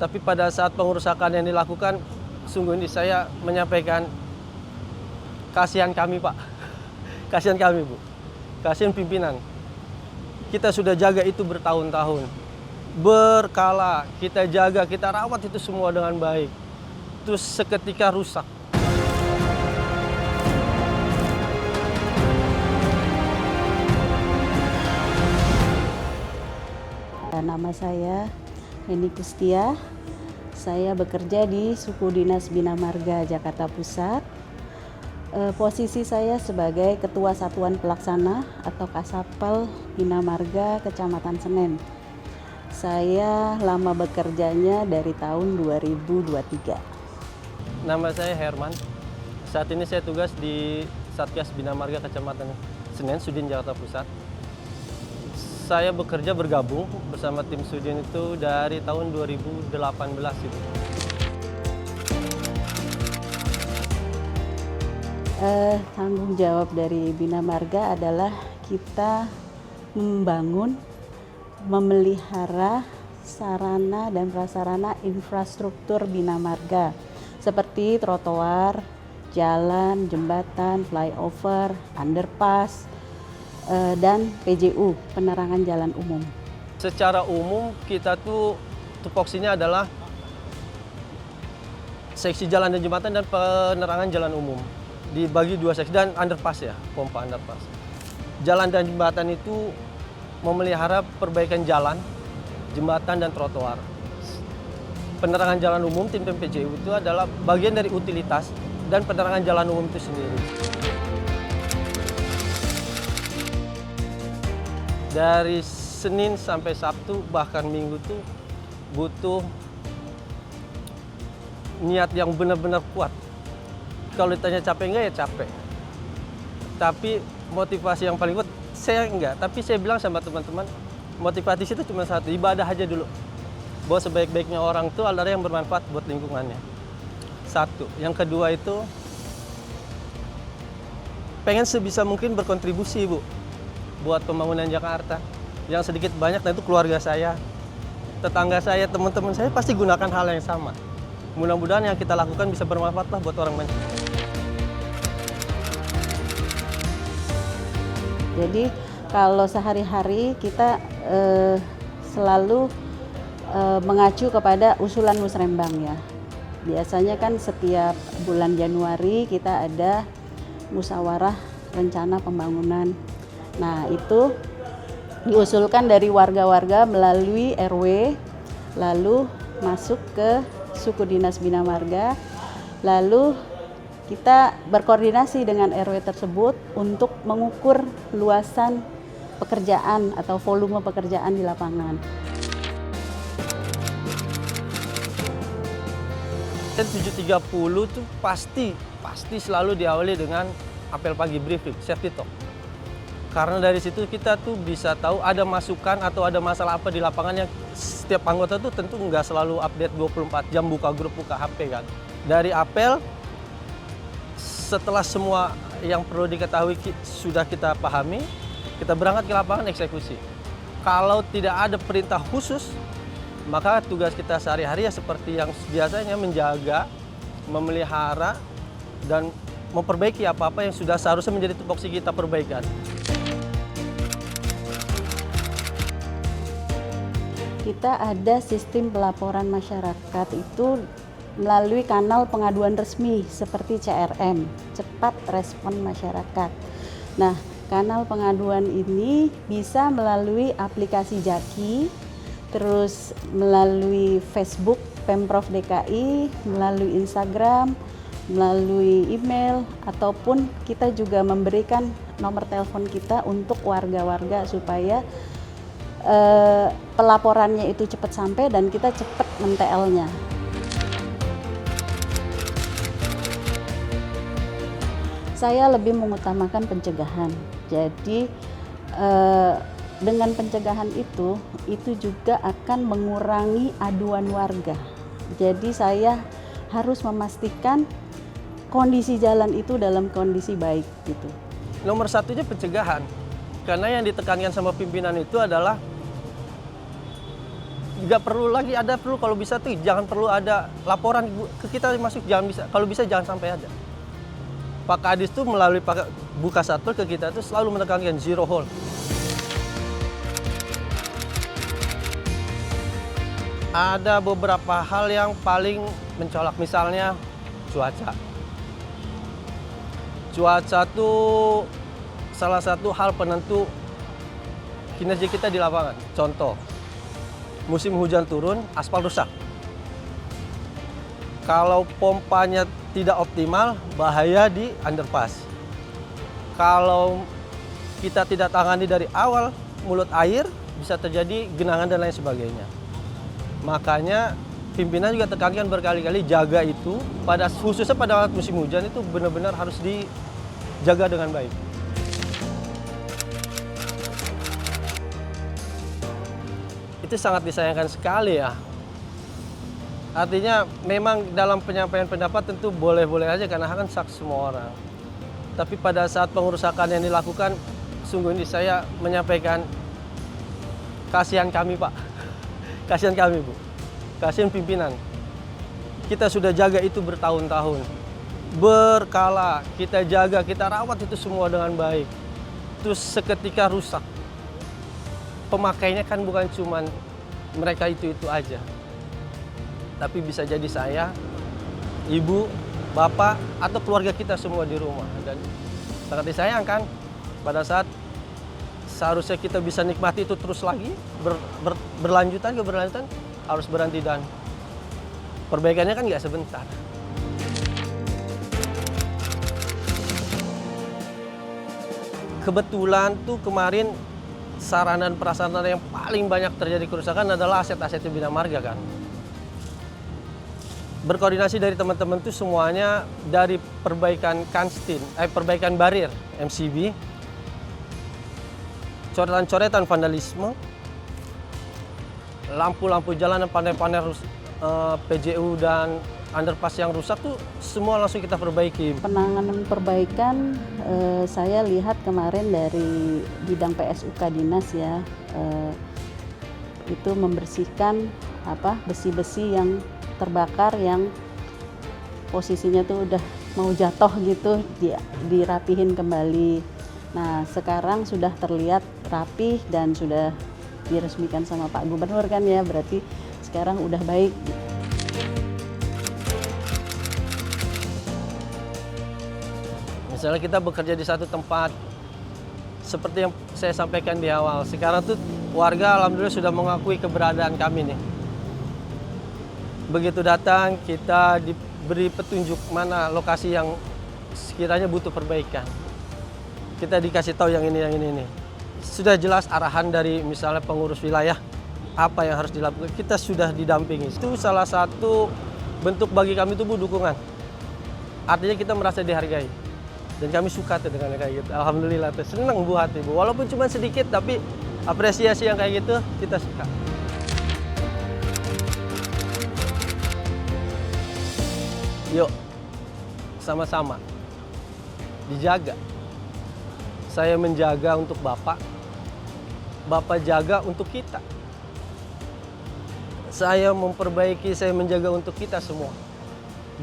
Tapi pada saat pengerusakan yang dilakukan, sungguh ini saya menyampaikan kasihan kami Pak, kasihan kami Bu, kasihan pimpinan. Kita sudah jaga itu bertahun-tahun, berkala kita jaga, kita rawat itu semua dengan baik. Terus seketika rusak. Nama saya Heni Kustia. Saya bekerja di Suku Dinas Bina Marga Jakarta Pusat. Posisi saya sebagai Ketua Satuan Pelaksana atau Kasapel Bina Marga Kecamatan Senen. Saya lama bekerjanya dari tahun 2023. Nama saya Herman. Saat ini saya tugas di Satgas Bina Marga Kecamatan Senen, Sudin Jakarta Pusat. Saya bekerja bergabung bersama tim Sudin itu dari tahun 2018 itu. Tanggung jawab dari Bina Marga adalah kita membangun, memelihara sarana dan prasarana infrastruktur Bina Marga seperti trotoar, jalan, jembatan, flyover, underpass, dan PJU, penerangan jalan umum. Secara umum kita tuh tupoksinya adalah seksi jalan dan jembatan dan penerangan jalan umum. Dibagi dua seksi dan underpass ya, pompa underpass. Jalan dan jembatan itu memelihara perbaikan jalan, jembatan dan trotoar. Penerangan jalan umum tim PJU itu adalah bagian dari utilitas dan penerangan jalan umum itu sendiri. Dari Senin sampai Sabtu bahkan Minggu tuh butuh niat yang benar-benar kuat. Kalau ditanya capek enggak ya capek. Tapi motivasi yang paling kuat saya enggak. Tapi saya bilang sama teman-teman, motivasi itu cuma satu, ibadah aja dulu. Bahwa sebaik-baiknya orang itu adalah yang bermanfaat buat lingkungannya. Satu. Yang kedua itu pengen sebisa mungkin berkontribusi Bu buat pembangunan Jakarta. Yang sedikit banyak, nah itu keluarga saya, tetangga saya, teman-teman saya pasti gunakan hal yang sama. Mudah-mudahan yang kita lakukan bisa bermanfaat lah buat orang banyak. Jadi kalau sehari-hari kita selalu mengacu kepada usulan musrembang ya. Biasanya kan setiap bulan Januari kita ada musyawarah rencana pembangunan. Nah, itu diusulkan dari warga-warga melalui RW, lalu masuk ke Suku Dinas Bina Marga, lalu kita berkoordinasi dengan RW tersebut untuk mengukur luasan pekerjaan atau volume pekerjaan di lapangan. 7.30 tuh pasti selalu diawali dengan apel pagi briefing, safety talk. Karena dari situ kita tuh bisa tahu ada masukan atau ada masalah apa di lapangan yang setiap anggota tuh tentu nggak selalu update 24 jam buka grup, buka HP kan. Dari apel, setelah semua yang perlu diketahui sudah kita pahami, kita berangkat ke lapangan eksekusi. Kalau tidak ada perintah khusus, maka tugas kita sehari-hari ya seperti yang biasanya menjaga, memelihara, dan memperbaiki apa-apa yang sudah seharusnya menjadi tupoksi kita perbaikan. Kita ada sistem pelaporan masyarakat itu melalui kanal pengaduan resmi seperti CRM, Cepat Respon Masyarakat. Nah, kanal pengaduan ini bisa melalui aplikasi Jaki, terus melalui Facebook Pemprov DKI, melalui Instagram, melalui email, ataupun kita juga memberikan nomor telepon kita untuk warga-warga supaya pelaporannya itu cepat sampai dan kita cepat men-TL-nya. Saya lebih mengutamakan pencegahan. Jadi dengan pencegahan itu juga akan mengurangi aduan warga. Jadi saya harus memastikan kondisi jalan itu dalam kondisi baik gitu. Nomor satunya pencegahan. Karena yang ditekankan sama pimpinan itu adalah nggak perlu lagi ada kalau bisa tuh jangan perlu ada laporan ke kita masuk, jangan bisa, kalau bisa jangan sampai ada. Pak Kadis tuh melalui Pak Buka Satpol ke kita tuh selalu menekankan zero hole. Ada beberapa hal yang paling mencolok, misalnya cuaca. Cuaca tuh salah satu hal penentu kinerja kita di lapangan. Contoh, musim hujan turun, aspal rusak. Kalau pompanya tidak optimal, bahaya di underpass. Kalau kita tidak tangani dari awal, mulut air, bisa terjadi genangan dan lain sebagainya. Makanya pimpinan juga tekankan berkali-kali jaga itu, khususnya pada musim hujan itu benar-benar harus dijaga dengan baik. Itu sangat disayangkan sekali ya. Artinya memang dalam penyampaian pendapat tentu boleh-boleh aja karena kan hak semua orang. Tapi pada saat pengerusakan yang dilakukan, sungguh ini saya menyampaikan kasihan kami Pak. Kasihan kami Bu. Kasihan pimpinan. Kita sudah jaga itu bertahun-tahun. Berkala kita jaga, kita rawat itu semua dengan baik. Terus seketika rusak. Pemakainya kan bukan cuman mereka itu aja. Tapi bisa jadi saya, ibu, bapak, atau keluarga kita semua di rumah. Dan sangat disayangkan pada saat seharusnya kita bisa nikmati itu terus lagi, berlanjutan, harus berhenti dan perbaikannya kan nggak sebentar. Kebetulan tuh kemarin sarana dan prasarana yang paling banyak terjadi kerusakan adalah aset-aset Bina Marga kan. Berkoordinasi dari teman-teman itu semuanya dari perbaikan perbaikan barir MCB, coretan-coretan vandalisme, lampu-lampu jalan dan panel-panel PJU dan underpass yang rusak tuh semua langsung kita perbaiki. Penanganan perbaikan saya lihat kemarin dari bidang PSUK dinas ya, itu membersihkan besi-besi yang terbakar yang posisinya tuh udah mau jatuh gitu, dirapihin kembali. Nah sekarang sudah terlihat rapih dan sudah diresmikan sama Pak Gubernur kan ya, berarti sekarang udah baik. Misalnya kita bekerja di satu tempat, seperti yang saya sampaikan di awal, sekarang tuh warga alhamdulillah sudah mengakui keberadaan kami nih. Begitu datang, kita diberi petunjuk mana lokasi yang sekiranya butuh perbaikan. Kita dikasih tahu yang ini. Sudah jelas arahan dari misalnya pengurus wilayah, apa yang harus dilakukan, kita sudah didampingi. Itu salah satu bentuk bagi kami itu Bu, dukungan. Artinya kita merasa dihargai. Dan kami suka tuh dengan kayak gitu. Alhamdulillah tuh, senang Bu hati Bu. Walaupun cuma sedikit, tapi apresiasi yang kayak gitu kita suka. Yuk, sama-sama dijaga. Saya menjaga untuk Bapak, Bapak jaga untuk kita. Saya memperbaiki, saya menjaga untuk kita semua.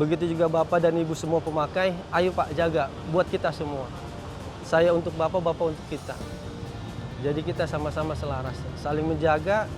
Begitu juga Bapak dan Ibu semua pemakai, ayo Pak jaga buat kita semua. Saya untuk Bapak, Bapak untuk kita. Jadi kita sama-sama selaras, saling menjaga.